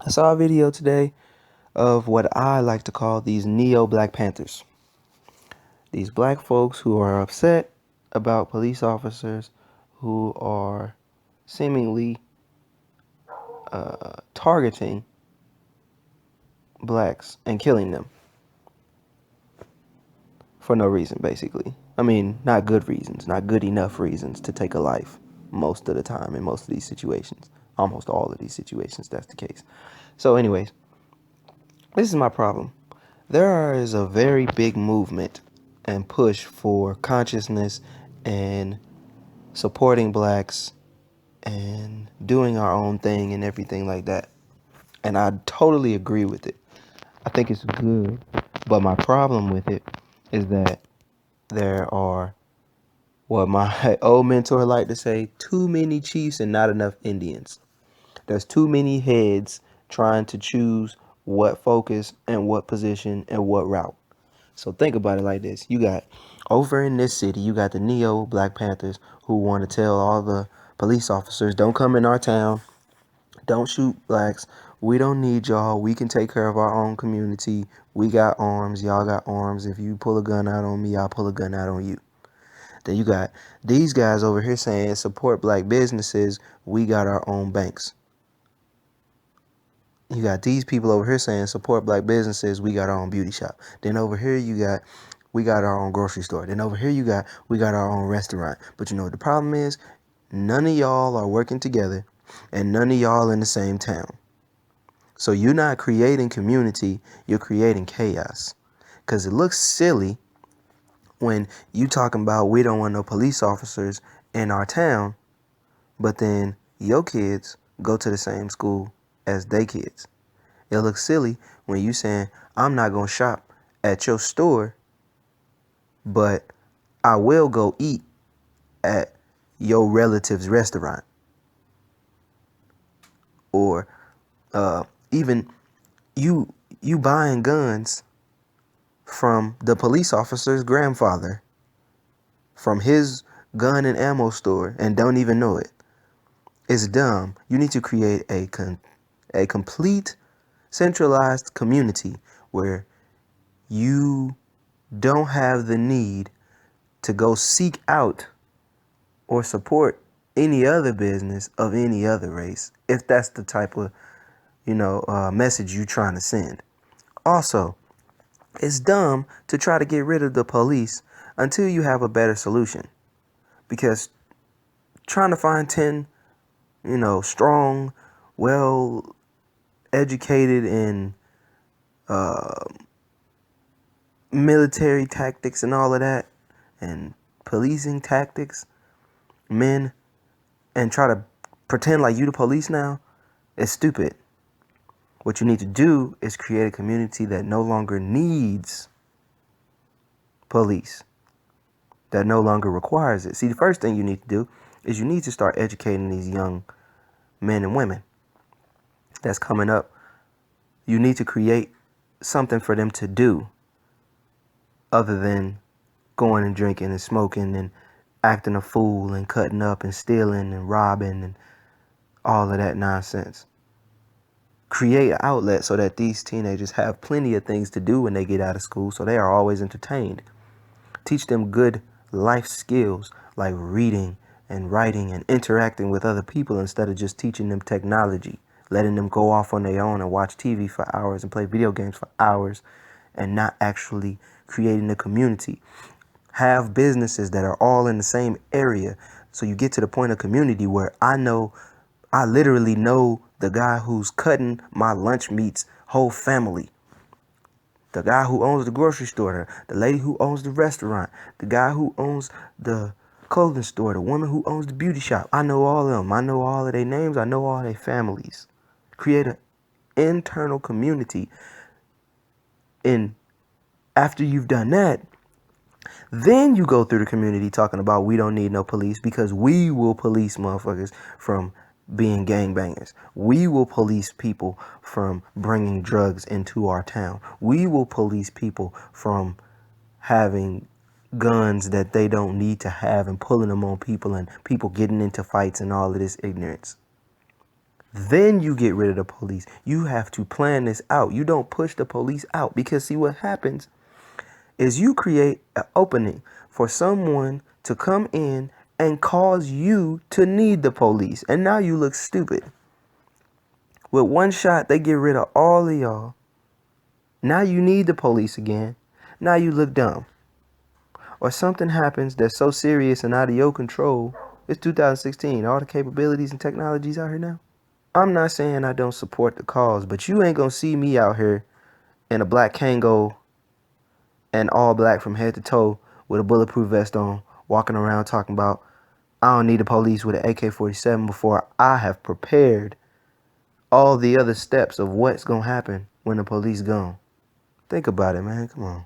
I saw a video today of what I like to call these neo-black Panthers. These black folks who are upset about police officers who are seemingly targeting blacks and killing them for no reason, basically. I mean, not good reasons, not good enough reasons to take a life most of the time in most of these situations. Almost all of these situations, that's the case. So anyways, this is my problem. There is a very big movement and push for consciousness and supporting blacks and doing our own thing and everything like that. And I totally agree with it. I think it's good. But my problem with it is that there are, what my old mentor liked to say, too many chiefs and not enough Indians. There's too many heads trying to choose what focus and what position and what route. So think about it like this. You got over in this city, you got the neo Black Panthers who want to tell all the police officers, don't come in our town, don't shoot blacks. We don't need y'all. We can take care of our own community. We got arms. Y'all got arms. If you pull a gun out on me, I'll pull a gun out on you. Then you got these guys over here saying support black businesses. We got our own banks. You got these people over here saying support black businesses. We got our own beauty shop. Then over here we got our own grocery store. Then over here we got our own restaurant. But you know what the problem is? None of y'all are working together and none of y'all in the same town. So you're not creating community, you're creating chaos. Cause it looks silly when you talking about we don't want no police officers in our town, but then your kids go to the same school as they kids. It looks silly when you saying, I'm not going to shop at your store, but I will go eat at your relative's restaurant. Or even you buying guns from the police officer's grandfather from his gun and ammo store and don't even know it. It's dumb. You need to create a complete centralized community where you don't have the need to go seek out or support any other business of any other race, if that's the type of message you're trying to send. Also, it's dumb to try to get rid of the police until you have a better solution, because trying to find 10 strong, well educated in military tactics and all of that, and policing tactics, men, and try to pretend like you the police now, is stupid. What you need to do is create a community that no longer needs police, that no longer requires it. See, the first thing you need to do is you need to start educating these young men and women that's coming up. You need to create something for them to do other than going and drinking and smoking and acting a fool and cutting up and stealing and robbing and all of that nonsense. Create an outlet so that these teenagers have plenty of things to do when they get out of school, so they are always entertained. Teach them good life skills like reading and writing and interacting with other people instead of just teaching them technology, letting them go off on their own and watch TV for hours and play video games for hours and not actually creating a community. Have businesses that are all in the same area so you get to the point of community where I literally know the guy who's cutting my lunch meat's whole family. The guy who owns the grocery store, the lady who owns the restaurant, the guy who owns the clothing store, the woman who owns the beauty shop. I know all of them. I know all of their names. I know all their families. Create an internal community. And after you've done that, then you go through the community talking about we don't need no police because we will police motherfuckers from being gangbangers. We will police people from bringing drugs into our town. We will police people from having guns that they don't need to have and pulling them on people and people getting into fights and all of this ignorance. Then you get rid of the police. You have to plan this out. You don't push the police out, because see what happens is you create an opening for someone to come in and cause you to need the police. And now you look stupid. With one shot, they get rid of all of y'all. Now you need the police again. Now you look dumb. Or something happens that's so serious and out of your control. It's 2016. All the capabilities and technologies out here now. I'm not saying I don't support the cause, but you ain't gonna see me out here in a black Kango and all black from head to toe with a bulletproof vest on, walking around talking about I don't need the police with an AK-47 before I have prepared all the other steps of what's gonna happen when the police gone. Think about it, man. Come on.